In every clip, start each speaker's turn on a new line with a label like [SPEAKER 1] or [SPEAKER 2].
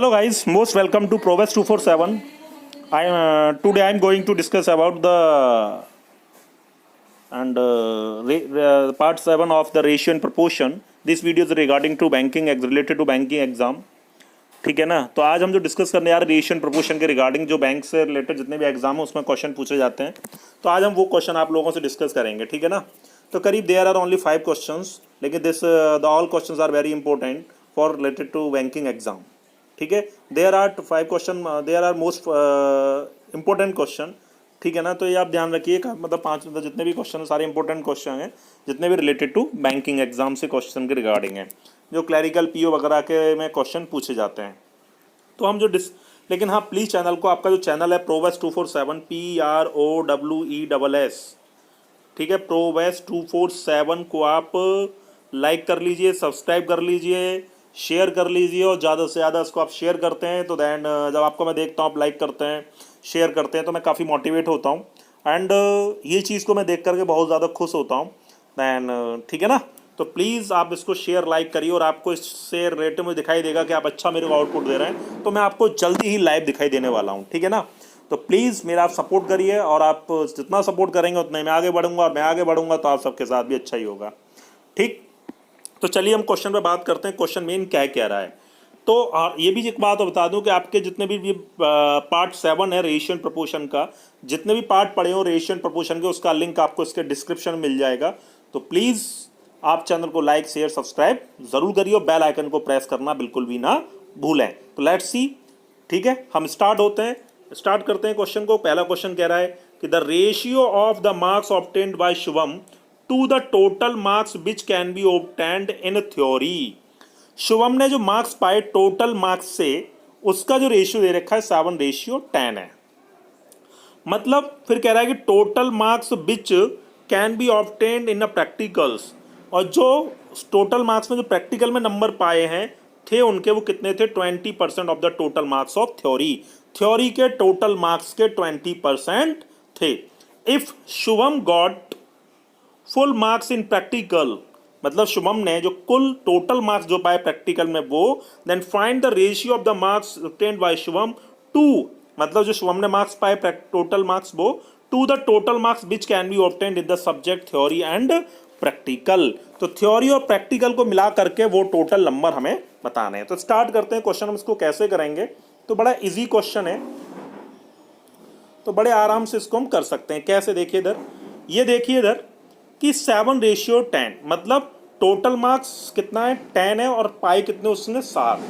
[SPEAKER 1] Hello guys, most welcome to Proves 247. Today I am going to discuss about the part 7 of the ratio and proportion. This video is regarding to banking related to banking exam. ठीक है ना। तो आज हम जो discuss करने यार ratio and proportion के रिगार्डिंग जो बैंक से रिलेटेड जितने भी एग्जाम है उसमें क्वेश्चन पूछे जाते हैं, तो आज हम वो क्वेश्चन आप लोगों से डिस्कस करेंगे। ठीक है ना। तो करीब देयर आर ओनली 5 क्वेश्चंस, लेकिन this the all questions are very important for related to banking exam. ठीक है, there are 5 question, there are most important question. ठीक है ना। तो ये आप ध्यान रखिए, मतलब 5 जितने भी क्वेश्चन सारे इंपॉर्टेंट क्वेश्चन हैं जितने भी रिलेटेड टू बैंकिंग एग्जाम से क्वेश्चन के रिगार्डिंग हैं, जो क्लैरिकल पीओ वगैरह के में क्वेश्चन पूछे जाते हैं। तो हम जो लेकिन हाँ, प्लीज़ चैनल को, आपका जो चैनल है प्रोवेस 247 PROWESS, ठीक है, प्रोवेस 247 को आप लाइक कर लीजिए, सब्सक्राइब कर लीजिए, शेयर कर लीजिए, और ज़्यादा से ज़्यादा इसको आप शेयर करते हैं तो दैन जब आपको मैं देखता हूँ आप लाइक करते हैं, शेयर करते हैं, तो मैं काफ़ी मोटिवेट होता हूँ एंड ये चीज़ को मैं देख करके बहुत ज़्यादा खुश होता हूँ दैन। ठीक है ना। तो प्लीज़ आप इसको शेयर लाइक करिए, और आपको इससे रेट में दिखाई देगा कि आप अच्छा मेरे को आउटपुट दे रहे हैं, तो मैं आपको जल्दी ही लाइव दिखाई देने वाला हूँ। ठीक है ना। तो प्लीज़ मेरा आप सपोर्ट करिए, और आप जितना सपोर्ट करेंगे उतना ही मैं आगे बढ़ूंगा, और मैं आगे बढ़ूंगा तो आप सबके साथ भी अच्छा ही होगा। ठीक, तो चलिए हम क्वेश्चन पे बात करते हैं। क्वेश्चन मेन क्या कह रहा है, तो ये भी एक बात बता दूं कि आपके जितने भी पार्ट 7 है रेशियो एंड प्रोपोर्शन का, जितने भी पार्ट पढ़े हो रेशियो एंड प्रोपोर्शन के, उसका लिंक आपको इसके डिस्क्रिप्शन में मिल जाएगा। तो प्लीज़ आप चैनल को लाइक शेयर सब्सक्राइब ज़रूर करिए, बेल आइकन को प्रेस करना बिल्कुल भी ना भूलें। तो लेट्स सी, ठीक है, हम स्टार्ट करते हैं क्वेश्चन को। पहला क्वेश्चन कह रहा है कि the ratio of the marks obtained by Shubham to the total marks which can be obtained in theory. Shubham ने जो मार्क्स पाए टोटल मार्क्स से, उसका जो रेशियो दे रखा है 7:10 है। मतलब फिर कह रहा है कि total marks which can be obtained in a practicals, और जो टोटल मार्क्स में जो प्रैक्टिकल में नंबर पाए हैं थे उनके, वो कितने थे? 20% of the total marks of theory. Theory के टोटल मार्क्स के 20% थे। If Shubham got full marks in practical, मतलब शुभम ने जो कुल टोटल मार्क्स जो पाए प्रैक्टिकल में वो, then find the ratio of the marks obtained by Shubham to, मतलब जो शुभम ने मार्क्स पाए टोटल मार्क्स वो, to the total marks which can be obtained in the subject theory and practical. तो थ्योरी और प्रैक्टिकल को मिला करके वो टोटल नंबर हमें बताने हैं। तो स्टार्ट करते हैं क्वेश्चन। हम इसको कैसे करेंगे, तो बड़ा इजी क्वेश्चन है, तो बड़े आराम से इसको हम कर सकते हैं। कैसे, देखिए इधर, ये देखिए इधर कि 7:10, मतलब टोटल मार्क्स कितना है? 10 है, और पाए कितने उसने? 7।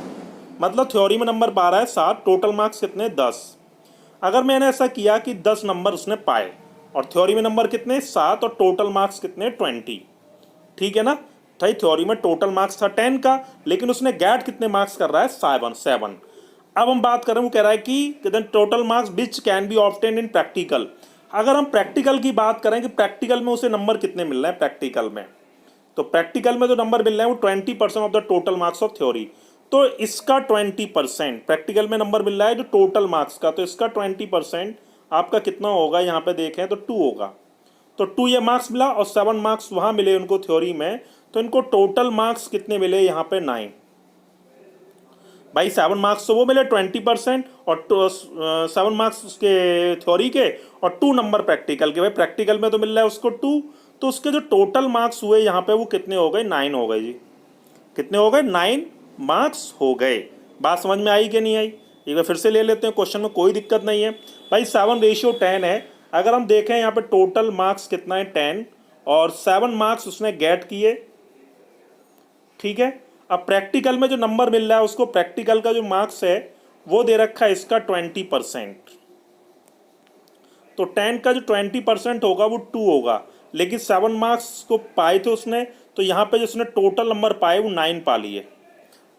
[SPEAKER 1] मतलब थ्योरी में नंबर पा रहा है 7, टोटल मार्क्स कितने? 10। अगर मैंने ऐसा किया कि 10 नंबर उसने पाए, और थ्योरी में नंबर कितने? 7, और टोटल मार्क्स कितने? 20। ठीक है ना। भाई थ्योरी में टोटल मार्क्स था 10 का, लेकिन उसने गेट कितने मार्क्स कर रहा है? 7। अब हम बात करें, वो कह रहा है कि total marks which can be obtained in practical. अगर हम प्रैक्टिकल की बात करें कि प्रैक्टिकल में उसे नंबर कितने मिल रहे हैं प्रैक्टिकल में, तो प्रैक्टिकल में जो नंबर मिल रहे हैं वो 20% of the total marks of theory. तो इसका 20% प्रैक्टिकल में नंबर मिल रहा है जो टोटल मार्क्स का, तो इसका 20% आपका कितना होगा? यहाँ पे देखें तो 2 होगा। तो 2 ये मार्क्स मिला, और 7 मार्क्स वहाँ मिले उनको थ्योरी में, तो इनको टोटल मार्क्स कितने मिले? यहाँ पे 9। भाई 7 मार्क्स तो वो मिले 20%, और 7 मार्क्स उसके थ्योरी के, और 2 नंबर प्रैक्टिकल के। भाई प्रैक्टिकल में तो मिल रहा है उसको 2, तो उसके जो टोटल मार्क्स हुए यहाँ पे वो कितने हो गए? 9 हो गए जी। कितने हो गए? 9 मार्क्स हो गए। बात समझ में आई कि नहीं आई? एक बार फिर से ले लेते हैं क्वेश्चन में, कोई दिक्कत नहीं है। भाई 7:10 है। अगर हम देखें यहाँ पे टोटल मार्क्स कितना है? 10, और 7 मार्क्स उसने गेट किए। ठीक है। अब प्रैक्टिकल में जो नंबर मिल रहा है उसको, प्रैक्टिकल का जो मार्क्स है वो दे रखा है इसका 20%। तो 10 का जो 20% होगा वो 2 होगा, लेकिन 7 मार्क्स को पाए थे उसने, तो यहाँ पे जिसने टोटल नंबर पाए वो 9 पा लिए।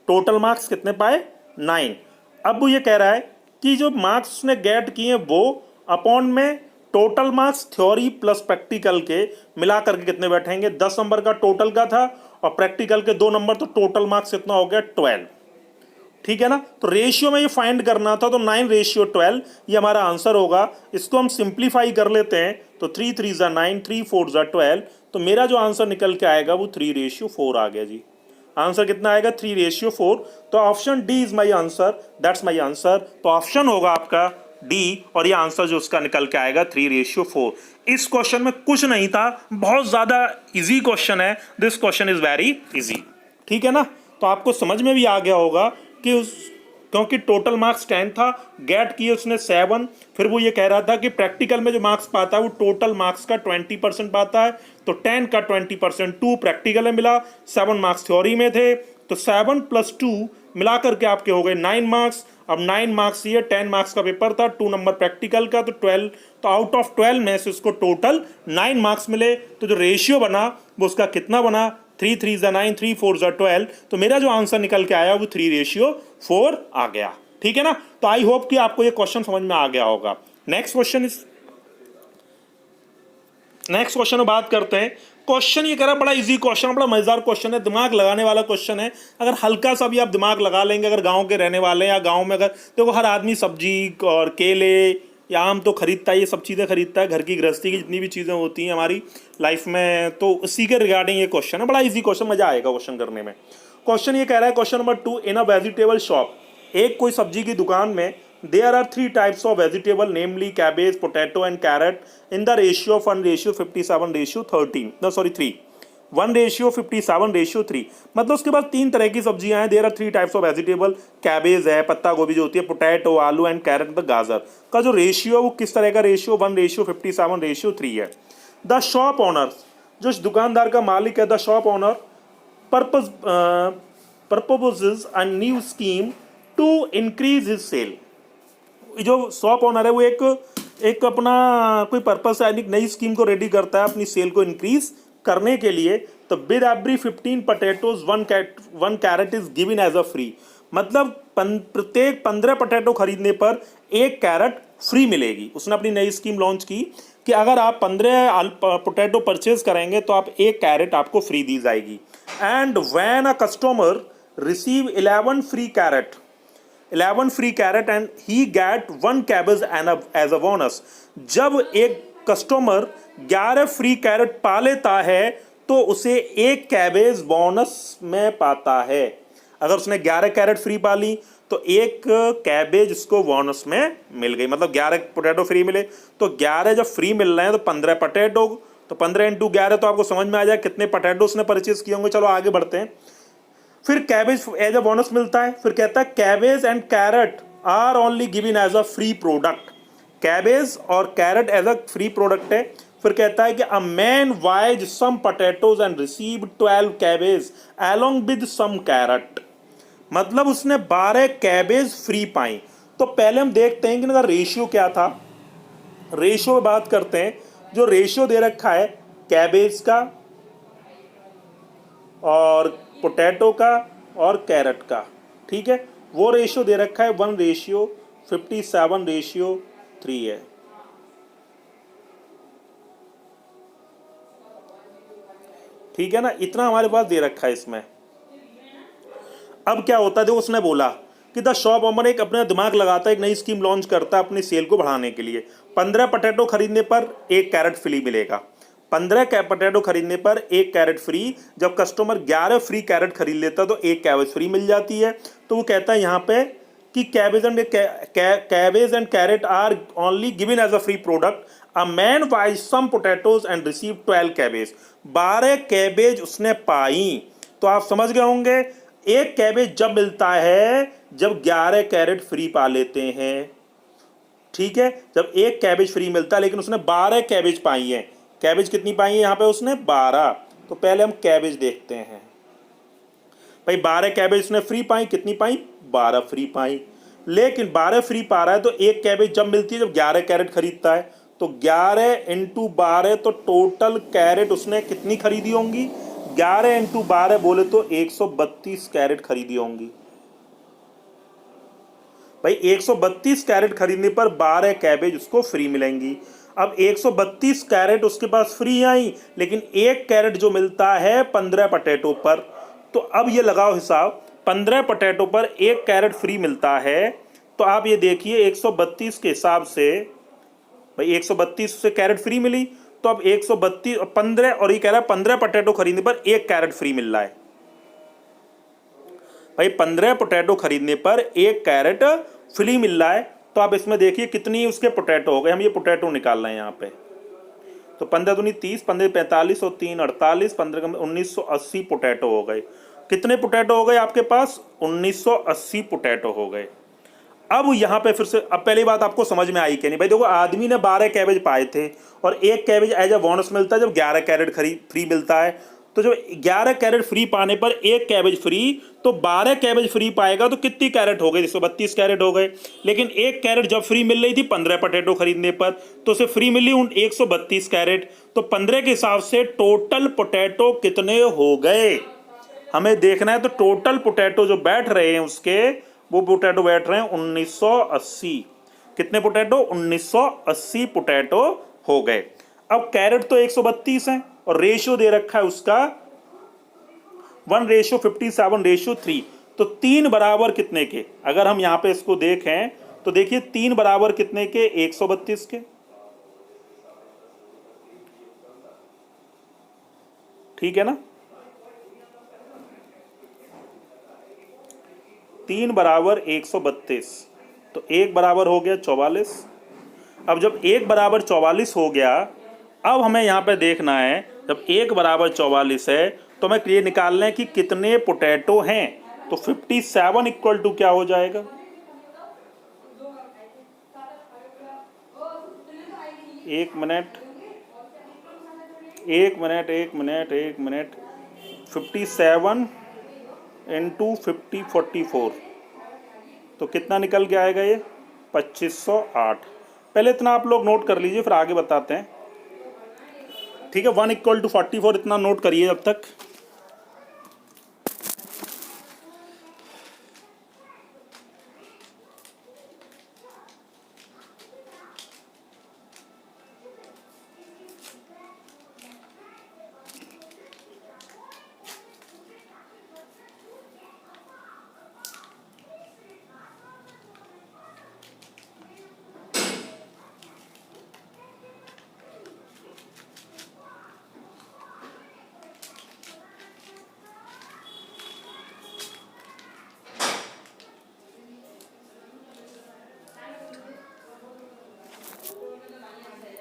[SPEAKER 1] टोटल मार्क्स कितने पाए? 9। अब वो ये कह रहा है कि जो मार्क्स उसने गेट किए वो अपॉन में total marks theory plus practical के मिला करके कितने बैठेंगे? 10 नंबर का टोटल का था, और प्रैक्टिकल के 2 नंबर, तो टोटल मार्क्स कितना हो गया? 12। ठीक है ना। तो रेशियो में ये फाइंड करना था, तो 9:12 ये हमारा आंसर होगा। इसको हम सिंप्लीफाई कर लेते हैं, तो 3 3 9, 3 4 12, तो मेरा जो आंसर निकल के आएगा वो 3:4 आ गया जी। आंसर कितना आएगा 3:4। तो option D is my answer, that's my answer. तो ऑप्शन होगा आपका डी, और ये आंसर जो उसका निकल के आएगा 3:4। इस क्वेश्चन में कुछ नहीं था, बहुत ज्यादा इजी क्वेश्चन है, this question is very easy, ठीक है ना। तो आपको समझ में भी आ गया होगा कि क्योंकि टोटल मार्क्स 10 था, गेट किए उसने 7, फिर वो ये कह रहा था कि प्रैक्टिकल में जो मार्क्स पाता है वो टोटल मार्क्स का 20% पाता है, तो 10 का 20% 2 प्रैक्टिकल में मिला, 7 मार्क्स थ्योरी में थे, तो 7 + 2 मिला करके आपके हो गए 9 मार्क्स। अब 9 मार्क्स ये 10 मार्क्स का पेपर था, 2 नंबर प्रैक्टिकल का, तो 12, तो आउट ऑफ 12 में से उसको टोटल 9 मार्क्स मिले। तो जो रेशियो बना वो उसका कितना बना, 3 3 9, 3 4 12। तो मेरा जो आंसर निकल के आया वो 3:4 आ गया, ठीक है ना। तो आई होप कि आपको ये क्वेश्चन समझ में आ गया होगा। नेक्स्ट क्वेश्चन में बात करते हैं। क्वेश्चन ये कह रहा है, बड़ा इजी क्वेश्चन, बड़ा मजेदार क्वेश्चन है, दिमाग लगाने वाला क्वेश्चन है। अगर हल्का सा भी आप दिमाग लगा लेंगे, अगर गांव के रहने वाले हैं, या गांव में अगर देखो हर आदमी सब्जी और केले या आम तो खरीदता है, ये सब चीज़ें खरीदता है, घर की गृहस्थी की जितनी भी चीज़ें होती हैं हमारी लाइफ में, तो इसी के रिगार्डिंग ये क्वेश्चन है। बड़ा इजी क्वेश्चन, मजा आएगा क्वेश्चन करने में। क्वेश्चन ये कह रहा है, question number 2, in a vegetable shop, एक कोई सब्जी की दुकान में, there are 3 types of vegetable, namely cabbage, potato and carrot, in the ratio of 1:57:13, 1:57:3। मतलब उसके पास 3 तरह की सब्जियां हैं। There are 3 types of vegetable, cabbage है, पत्ता गोभी जो होती है, पोटैटो आलू एंड कैरेट द गाजर, का जो रेशियो है वो किस तरह का रेशियो, 1:57:3 है। द शॉप ओनर, जो इस दुकानदार का मालिक है, the shop owner proposes a new scheme to increase his sale। जो शॉप ओनर है वो एक अपना कोई पर्पस है, नई स्कीम को रेडी करता है अपनी सेल को इंक्रीज करने के लिए। तो with every 15 potatoes 1 carrot is given as a free. मतलब प्रत्येक 15 पोटैटो खरीदने पर 1 कैरेट फ्री मिलेगी। उसने अपनी नई स्कीम लॉन्च की कि अगर आप 15 पोटैटो परचेज करेंगे तो आप 1 कैरेट आपको फ्री दी जाएगी। And when a customer receive 11 free carrot and he get 1 cabbage as a bonus. जब एक कस्टमर 11 फ्री कैरेट पा लेता है तो उसे 1 कैबेज बोनस में पाता है। अगर उसने 11 कैरेट फ्री पा ली तो 1 कैबेज उसको बोनस में मिल गई। मतलब 11 पोटैटो फ्री मिले, तो 11 जब फ्री मिल रहे हैं तो 15 पोटैटो, तो 15 × 11, तो आपको समझ में आ जाए कितने पोटैटो उसने परचेज किए होंगे। चलो आगे बढ़ते हैं। फिर कैबेज एज अ बोनस मिलता है। फिर कहता है cabbage and carrot are only given as a free product. Cabbage और carrot as a free product है। फिर कहता है कि a man buys some potatoes and receive 12 cabbage along with some carrot. मतलब उसने 12 कैबेज फ्री पाई। तो पहले हम देखते हैं कि इनका रेशियो क्या था। रेशियो में बात करते हैं। जो रेशियो दे रखा है कैबेज का और पोटैटो का और कैरेट का, ठीक है, वो रेशियो दे रखा है 1:57:3 है। ठीक है ना, इतना हमारे पास दे रखा है इसमें। अब क्या होता है, देखो उसने बोला कि द शॉप ओनर एक अपना दिमाग लगाता है, एक नई स्कीम लॉन्च करता है अपनी सेल को बढ़ाने के लिए। 15 पोटैटो खरीदने पर 1 कैरेट फ्री मिलेगा। 15 पोटैटो खरीदने पर 1 कैरेट फ्री। जब कस्टमर 11 फ्री कैरेट खरीद लेता तो 1 कैबेज फ्री मिल जाती है। तो वो कहता है यहाँ पे कि cabbage and carrot are only given as a free product. A man buys some potatoes and receive 12 cabbage. 12 cabbage उसने पाई। तो आप समझ गए होंगे 1 कैबेज जब मिलता है जब 11 कैरेट फ्री पा लेते हैं। ठीक है, जब 1 कैबेज फ्री मिलता है, लेकिन उसने 12 कैबेज पाई है। कैबेज कितनी पाई है यहाँ पे उसने 12। तो पहले हम कैबेज देखते हैं भाई। 12 कैबेज उसने फ्री पाई, कितनी पाई 12 फ्री पाई। लेकिन 12 फ्री पा रहा है तो 1 कैबेज जब मिलती है जब 11 कैरेट खरीदता है। तो 11 × 12 तो टोटल कैरेट उसने कितनी खरीदी होंगी, 11 × 12 बोले तो 132 कैरेट खरीदी होंगी भाई। 132 कैरेट खरीदने पर 12 कैबेज उसको फ्री मिलेंगी। अब 132 कैरेट उसके पास फ्री आई, लेकिन 1 कैरेट जो मिलता है 15 पोटैटो पर। तो अब ये लगाओ हिसाब, 15 पोटैटो पर 1 कैरेट फ्री मिलता है। तो आप ये देखिए 132 के हिसाब से भाई 132 से कैरेट फ्री मिली। तो अब 132 15, और ये कह रहा है 15 पोटैटो खरीदने पर 1 कैरेट फ्री मिल रहा है। भाई 15 पोटैटो खरीदने पर 1 कैरेट फ्री मिल रहा है, तो आप इसमें देखिए कितनी उसके पोटैटो हो गए। हम ये पोटैटो निकाल रहे हैं यहाँ पे, तो 15 दूनी 30, 15 45 और 3 48, 15 1980 पोटैटो हो गए। कितने पोटैटो हो गए आपके पास? 1980 पोटैटो हो गए। अब यहाँ पे फिर से, अब पहली बात आपको समझ में आई कि नहीं? भाई देखो, आदमी ने 12 कैबेज पाए थे और 1 कैबेज एज अ बोनस मिलता है जब 11 कैरेट फ्री मिलता है। तो जब 11 कैरेट फ्री पाने पर 1 कैबेज फ्री, तो 12 कैबेज फ्री पाएगा तो कितनी कैरेट हो गई? 132 कैरेट हो गए। लेकिन 1 कैरेट जब फ्री मिल रही थी 15 पोटैटो खरीदने पर, तो उसे फ्री मिली 132 कैरेट। तो 15 के हिसाब से टोटल पोटैटो कितने हो गए हमें देखना है। तो टोटल पोटैटो जो बैठ रहे हैं उसके, वो पोटैटो बैठ रहे हैं 1980। कितने पोटैटो? 1980 पोटैटो हो गए। अब कैरेट तो 132 है और रेशियो दे रखा है उसका 1:57:3। तो 3 बराबर कितने के? अगर हम यहां पे इसको देखें तो देखिए 3 बराबर कितने के? 132 के। ठीक है ना? 3 बराबर 132, तो 1 बराबर हो गया 44। अब जब 1 बराबर 44 हो गया, अब हमें यहाँ पे देखना है, जब 1 बराबर 44 है तो हमें ये निकालना है कि कितने पोटैटो हैं। तो 57 इक्वल टू क्या हो जाएगा? एक मिनट 57 इंटू 50 44, तो कितना निकल के आएगा ये? 2508। पहले इतना आप लोग नोट कर लीजिए, फिर आगे बताते हैं। ठीक है, 1 इक्वल टू 44 इतना नोट करिए जब तक।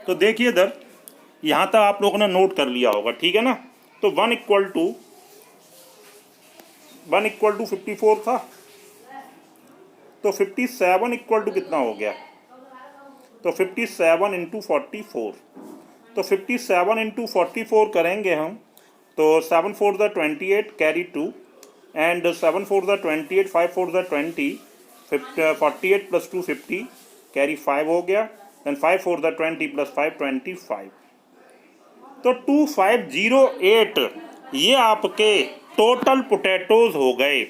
[SPEAKER 1] तो देखिए इधर, यहाँ तक आप लोगों ने नोट कर लिया होगा, ठीक है ना? तो 1 इक्वल टू 54 था, तो 57 इक्वल टू कितना हो गया? तो 57 इंटू 44, तो 57 इंटू 44 करेंगे हम, तो 7 4 the 28 carry 2 and 7 4 the 28, 5 4 the 20, 48 plus 2 50 carry 5 हो गया, देन 5 4 द 20 प्लस 5 25। तो 2508 ये आपके टोटल पोटैटोज हो गए,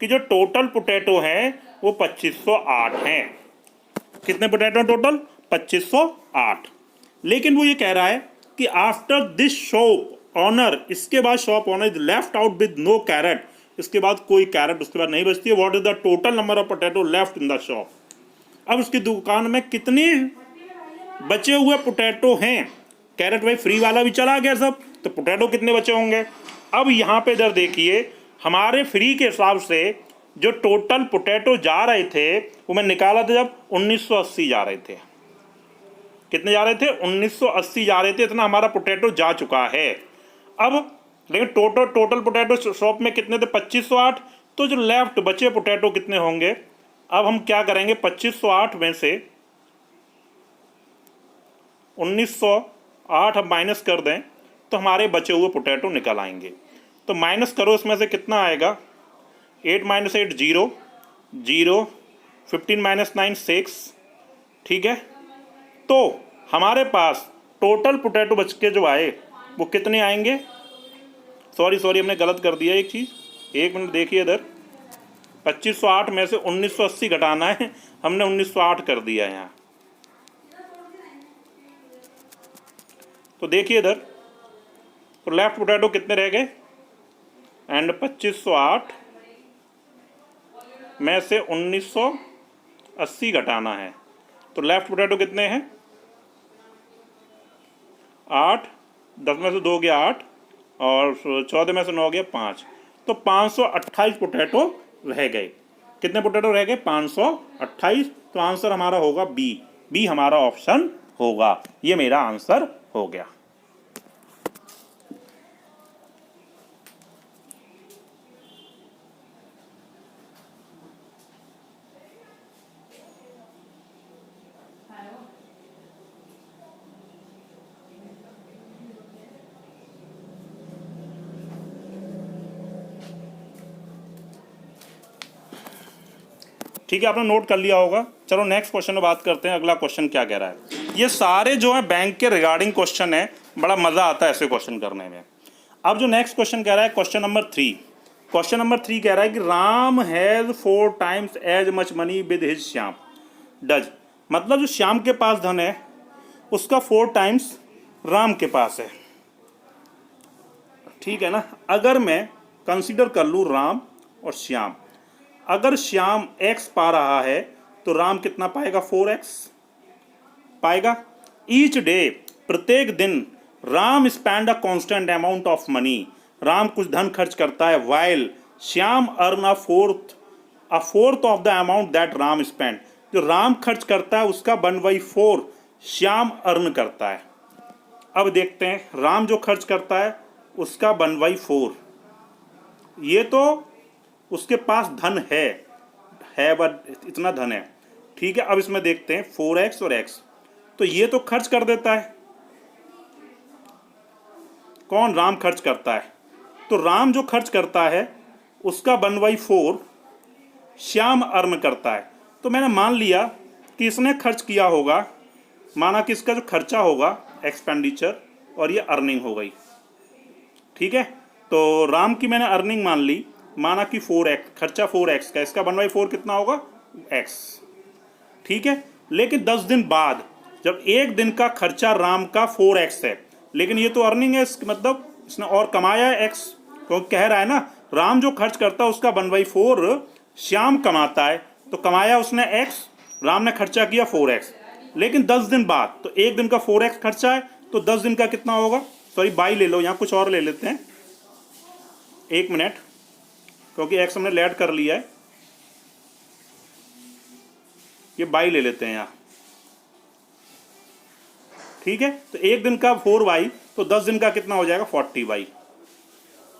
[SPEAKER 1] कि जो टोटल पोटैटो हैं वो 2508 हैं। कितने पोटैटो टोटल? 2508। लेकिन वो ये कह रहा है कि आफ्टर दिस शॉप ऑनर, इसके बाद shop owner is left out with no carrot, इसके बाद कोई कैरेट उसके बाद नहीं बचती है। What is the total number of potato left in the shop? अब उसकी दुकान में कितने बचे हुए पोटैटो हैं? कैरेट भाई फ्री वाला भी चला गया सब, तो पोटैटो कितने बचे होंगे? अब यहाँ पे इधर देखिए, हमारे फ्री के हिसाब से जो टोटल पोटैटो जा रहे थे वो मैं निकाला था जब 1980 जा रहे थे। कितने जा रहे थे? 1980 जा रहे थे, इतना हमारा पोटैटो जा चुका है। अब लेकिन टोटल पोटैटो शॉप में कितने थे? 2508। तो जो लेफ्ट बचे पोटैटो कितने होंगे? अब हम क्या करेंगे, 2508 में से 1908 हम माइनस कर दें तो हमारे बचे हुए पोटैटो निकल आएंगे। तो माइनस करो, इसमें से कितना आएगा? 8 - 8 0 0, 15 - 9 6। ठीक है, तो हमारे पास टोटल पोटैटो बच के जो आए वो कितने आएंगे? सॉरी हमने गलत कर दिया एक चीज़, एक मिनट देखिए इधर। 2508 में से 1980 घटाना है, हमने 1908 कर दिया है यहाँ। तो देखिए इधर, तो लेफ्ट पोटैटो कितने रह गए? एंड 2508 में से 1980 घटाना है, तो लेफ्ट पोटैटो कितने हैं? 8, 10 में से 2 गया 8 और 14 में से 9 गया 5, तो 528 पोटैटो रह गए। कितने पोटैटो रह गए? 528। तो आंसर हमारा होगा बी। बी हमारा ऑप्शन होगा। ये मेरा आंसर हो गया। ठीक है, आपने नोट कर लिया होगा। चलो नेक्स्ट क्वेश्चन में बात करते हैं। अगला क्वेश्चन क्या कह रहा है? ये सारे जो है बैंक के रिगार्डिंग क्वेश्चन है। बड़ा मजा आता है ऐसे क्वेश्चन करने में। अब जो नेक्स्ट क्वेश्चन कह रहा है, क्वेश्चन नंबर 3। क्वेश्चन नंबर 3 कह रहा है कि Ram has 4 times as much money with his Shyam does. मतलब जो श्याम के पास धन है उसका 4 टाइम्स राम के पास है। ठीक है ना। अगर मैं कंसीडर कर लूँ राम और श्याम, अगर श्याम x पा रहा है तो राम कितना पाएगा? 4x पाएगा। ईच डे, प्रत्येक दिन, Ram spend a constant amount of money, Ram कुछ धन खर्च करता है। While Shyam earn a fourth of the amount that Ram spend, जो राम खर्च करता है उसका 1/4 श्याम अर्न करता है। अब देखते हैं, राम जो खर्च करता है उसका 1/4, ये तो उसके पास धन है बट इतना धन है। ठीक है, अब इसमें देखते हैं 4x और x, तो ये तो खर्च कर देता है। कौन? राम खर्च करता है। तो राम जो खर्च करता है उसका 1/4 श्याम अर्न करता है। तो मैंने मान लिया कि इसने खर्च किया होगा, माना कि इसका जो खर्चा होगा एक्सपेंडिचर और ये अर्निंग हो गई। ठीक है, तो राम की मैंने अर्निंग मान ली, माना कि 4x, खर्चा 4x का, इसका 1/4 कितना होगा? x। ठीक है, लेकिन 10 दिन बाद, जब एक दिन का खर्चा राम का 4x है, लेकिन ये तो अर्निंग है, मतलब इसने और कमाया है x, तो कह रहा है ना राम जो खर्च करता है उसका 1/4 श्याम कमाता है, तो कमाया उसने x, राम ने खर्चा किया 4x। लेकिन 10 दिन बाद, तो एक दिन का 4x खर्चा है, तो 10 दिन का कितना होगा? सॉरी, बाई ले लो, यहाँ कुछ और ले लेते हैं, 1 मिनट, क्योंकि x हमने लेट कर लिया है, ये बाई ले लेते हैं यहाँ। ठीक है, तो एक दिन का 4y, तो 10 दिन का कितना हो जाएगा? 40y।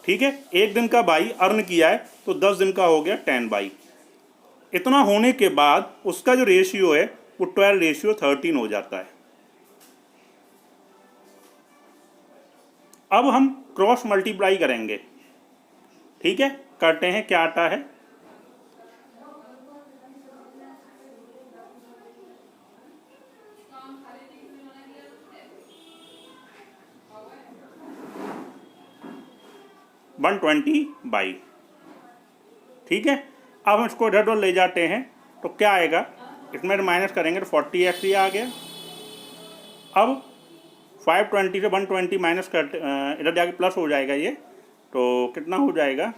[SPEAKER 1] ठीक है, एक दिन का बाई अर्न किया है तो 10 दिन का हो गया 10y। इतना होने के बाद उसका जो रेशियो है वो 12:13 हो जाता है। अब हम क्रॉस मल्टीप्लाई करेंगे। ठीक है, करते हैं, क्या आता है? $120/। ठीक है, अब हम इसको इधर उधर ले जाते हैं तो क्या आएगा? इसमें माइनस करेंगे तो 40x ये आ गया। अब 520 से 120 माइनस कर, इधर जाके प्लस हो जाएगा ये, तो कितना हो जाएगा?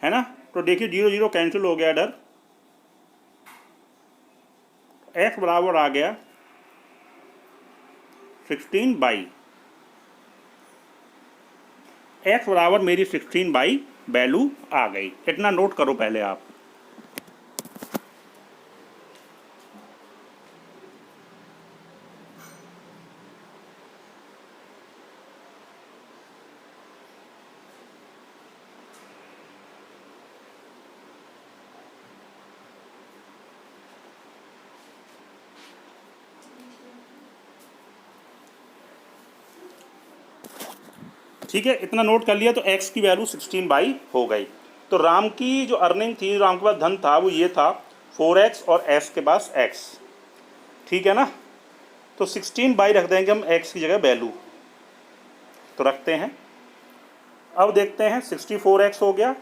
[SPEAKER 1] है ना। तो देखिए 0 0 कैंसिल हो गया इधर, x बराबर आ गया 16/। x बराबर मेरी 16/, वैल्यू आ गई। इतना नोट करो पहले आप। ठीक है, इतना नोट कर लिया, तो x की वैल्यू 16/, हो गई। तो राम की जो अर्निंग थी, राम के पास धन था, वो ये था 4x और s के पास x। ठीक है ना, तो 16/, रख देंगे हम x की जगह वैल्यू, तो रखते हैं। अब देखते हैं 64x हो गया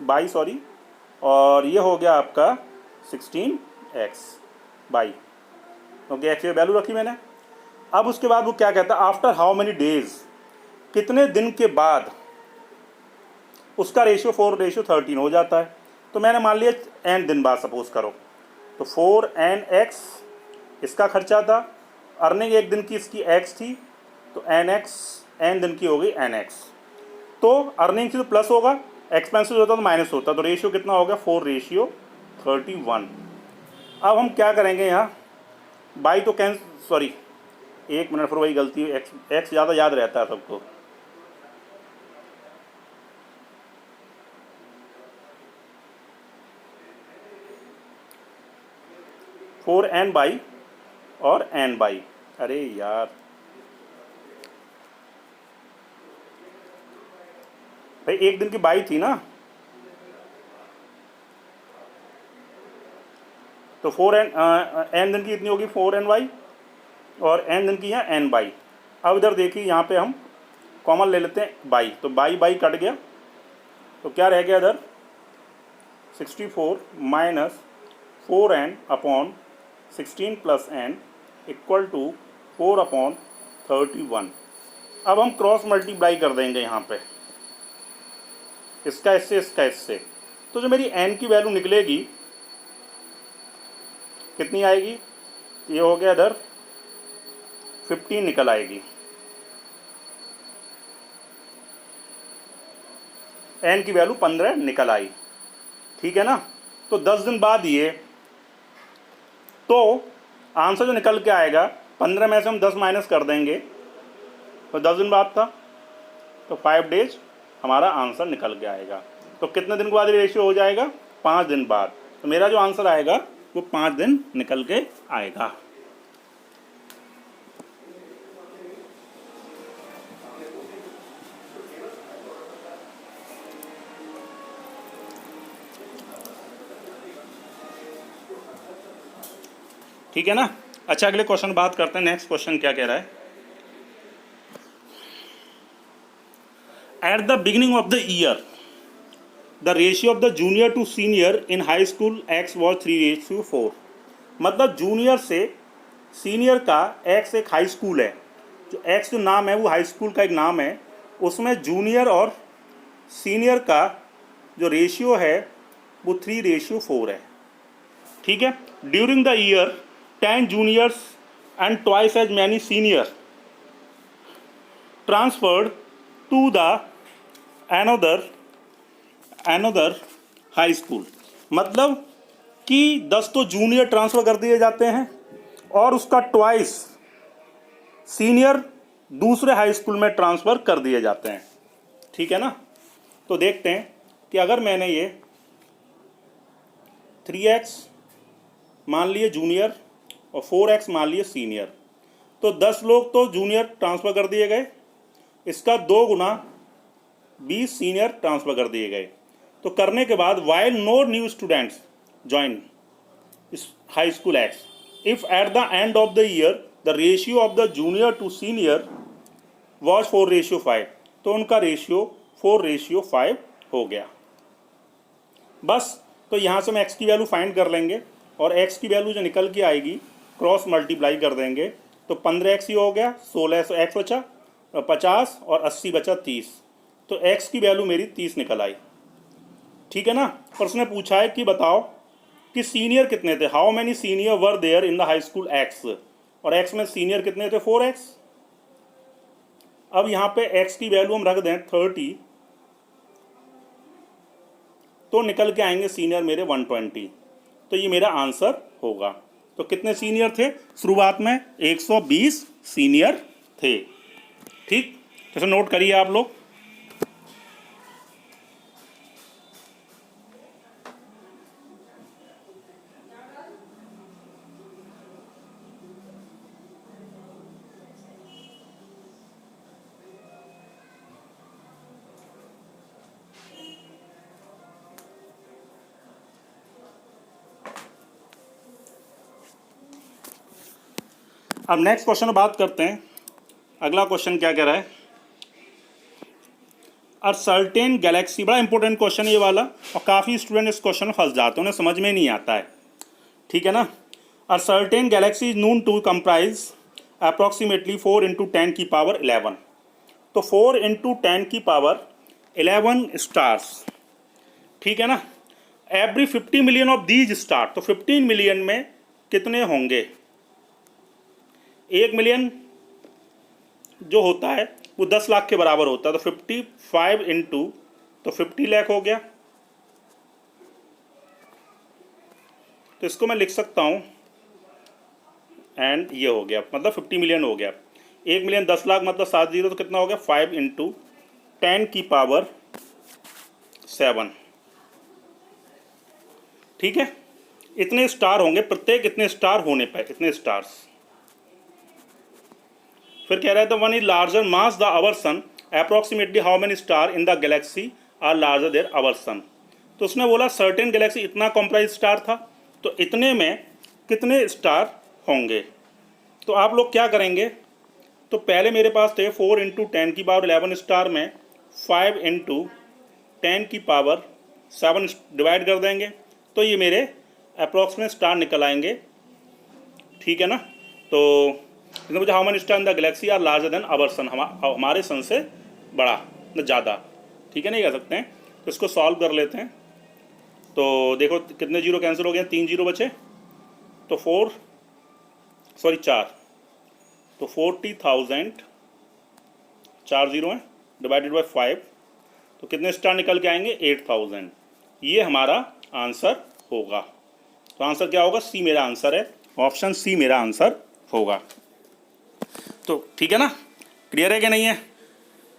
[SPEAKER 1] बाई, सॉरी, और ये हो गया आपका 16x/, क्योंकि x की वैल्यू रखी मैंने। अब उसके बाद वो क्या कहता है? आफ्टर हाउ मेनी डेज, कितने दिन के बाद उसका रेशियो 4:13 हो जाता है। तो मैंने मान लिया n दिन बाद, सपोज करो, तो 4nx इसका खर्चा था, अर्निंग एक दिन की इसकी x थी, तो एन एक्स, एन दिन की हो गई एन एक्स। तो अर्निंग से तो प्लस होगा, एक्सपेंसिव होता तो माइनस होता, तो रेशियो कितना हो गया 4:31। अब हम क्या करेंगे यहाँ, बाई तो सॉरी 1 मिनट, फिर वही गलती हुई, एक्स एक्स ज़्यादा याद रहता है सबको। फोर एन बाई और एन बाई, अरे यार भाई एक दिन की बाई थी ना, तो फोर एन एन दिन की कितनी होगी 4n/, और एन दिन की है n/। अब इधर देखिए यहाँ पे हम कॉमन ले लेते हैं बाई, तो बाई बाई कट गया, तो क्या रह गया इधर 64 माइनस 4n/16 + n = 4/31। अब हम क्रॉस मल्टीप्लाई कर देंगे यहाँ पे, इसका इससे इसका इससे, तो जो मेरी n की वैल्यू निकलेगी कितनी आएगी, ये हो गया इधर 15 निकल आएगी। n की वैल्यू 15 निकल आई, ठीक है ना। तो 10 दिन बाद ये, तो आंसर जो निकल के आएगा 15 में से हम 10 माइनस कर देंगे, तो 10 दिन बाद था, तो 5 डेज हमारा आंसर निकल के आएगा। तो कितने दिन के बाद रेशियो हो जाएगा, 5 दिन बाद। तो मेरा जो आंसर आएगा वो 5 दिन निकल के आएगा। ठीक है ना। अच्छा अगले क्वेश्चन बात करते हैं। नेक्स्ट क्वेश्चन क्या कह रहा है, at the beginning of the year the ratio of the junior to senior in high school X was 3:4। मतलब जूनियर से सीनियर का एक्स एक हाई स्कूल है, जो एक्स जो नाम है वो हाई स्कूल का एक नाम है, उसमें जूनियर और सीनियर का जो रेशियो है वो 3:4 है। ठीक है। During the year 10 juniors and twice as many seniors transferred to the another high school। मतलब कि 10 तो जूनियर ट्रांसफ़र कर दिए जाते हैं और उसका ट्वाइस सीनियर दूसरे हाई स्कूल में ट्रांसफ़र कर दिए जाते हैं। ठीक है ना। तो देखते हैं कि अगर मैंने ये 3x मान लिए जूनियर और 4x मान लिए सीनियर, तो 10 लोग तो जूनियर ट्रांसफ़र कर दिए गए, इसका 2 गुना 20 सीनियर ट्रांसफ़र कर दिए गए। तो करने के बाद while no new students join high school X, if at the end of the year the ratio of the junior to senior was 4:5, तो उनका रेशियो 4:5 हो गया। बस तो यहाँ से हम x की वैल्यू फाइंड कर लेंगे और x की वैल्यू जो निकल के आएगी क्रॉस मल्टीप्लाई कर देंगे, तो 15x ही हो गया, 16 तो x बचा 50 और 80 बचा 30, तो x की वैल्यू मेरी 30 निकल आई। ठीक है ना। पर उसने पूछा है कि बताओ कि सीनियर कितने थे, how many senior were there in the high school X, और x में सीनियर कितने थे 4x। अब यहाँ पे x की वैल्यू हम रख दें 30, तो निकल के आएंगे सीनियर मेरे 120, तो ये मेरा आंसर होगा। तो कितने सीनियर थे शुरुआत में, 120 सीनियर थे। ठीक, तो नोट करिए आप लोग। अब नेक्स्ट क्वेश्चन बात करते हैं। अगला क्वेश्चन क्या कह रहा है, अ सर्टेन गैलेक्सी, बड़ा इंपॉर्टेंट क्वेश्चन ये वाला, और काफ़ी स्टूडेंट इस क्वेश्चन में फंस जाते हैं, उन्हें समझ में नहीं आता है। ठीक है ना। A certain galaxy is known to comprise approximately 4 × 10 की पावर 11, तो 4 × 10 की पावर 11 स्टार्स। ठीक है ना। Every 50 million of these star, तो 15 मिलियन में कितने होंगे, 1 मिलियन जो होता है वो 10 लाख के बराबर होता है। तो 55 इंटू तो 50 लाख हो गया। तो इसको मैं लिख सकता हूँ एंड ये हो गया, मतलब 50 मिलियन हो गया। 1 मिलियन 10 लाख मतलब 7 जीरो, तो कितना हो गया 5 इंटू 10⁻7। ठीक है, इतने स्टार होंगे, प्रत्येक इतने स्टार होने पर इतने स्टार्स। फिर कह रहा है the one is larger mass the our sun, approximately how many star in the galaxy are larger there our sun. तो उसने बोला सर्टेन गैलेक्सी इतना कॉम्प्राइज स्टार था, तो इतने में कितने स्टार होंगे। तो आप लोग क्या करेंगे, तो पहले मेरे पास थे 4 इंटू 10⁻11 स्टार में 5 इंटू 10⁻7 डिवाइड कर देंगे, तो ये मेरे अप्रॉक्सीमेट स्टार निकल आएंगे। ठीक है ना। तो इसमें मुझे how many star in the galaxy are larger than our sun, हमारे सन से बड़ा न ज़्यादा। ठीक है, नहीं कह सकते हैं। तो इसको सॉल्व कर लेते हैं। तो देखो कितने जीरो कैंसिल हो गए, 3 जीरो बचे, तो 4 तो 40,000, 4 जीरो हैं डिवाइडेड बाई 5, तो कितने स्टार निकल के आएंगे 8000। ये हमारा आंसर होगा। तो आंसर क्या होगा, सी मेरा आंसर है, ऑप्शन सी मेरा आंसर होगा। तो ठीक है ना, क्लियर है कि नहीं है।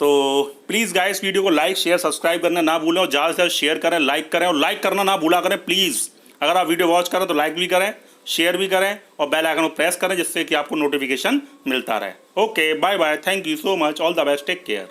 [SPEAKER 1] तो प्लीज़ गाइस वीडियो को लाइक शेयर सब्सक्राइब करना ना भूलें, और ज़्यादा से ज़्यादा शेयर करें, लाइक करें, और लाइक करना ना भूला करें प्लीज़। अगर आप वीडियो वॉच करें तो लाइक भी करें, शेयर भी करें, और बेल आइकन को प्रेस करें, जिससे कि आपको नोटिफिकेशन मिलता रहे। Okay, bye bye, thank you so much, all the best, take care.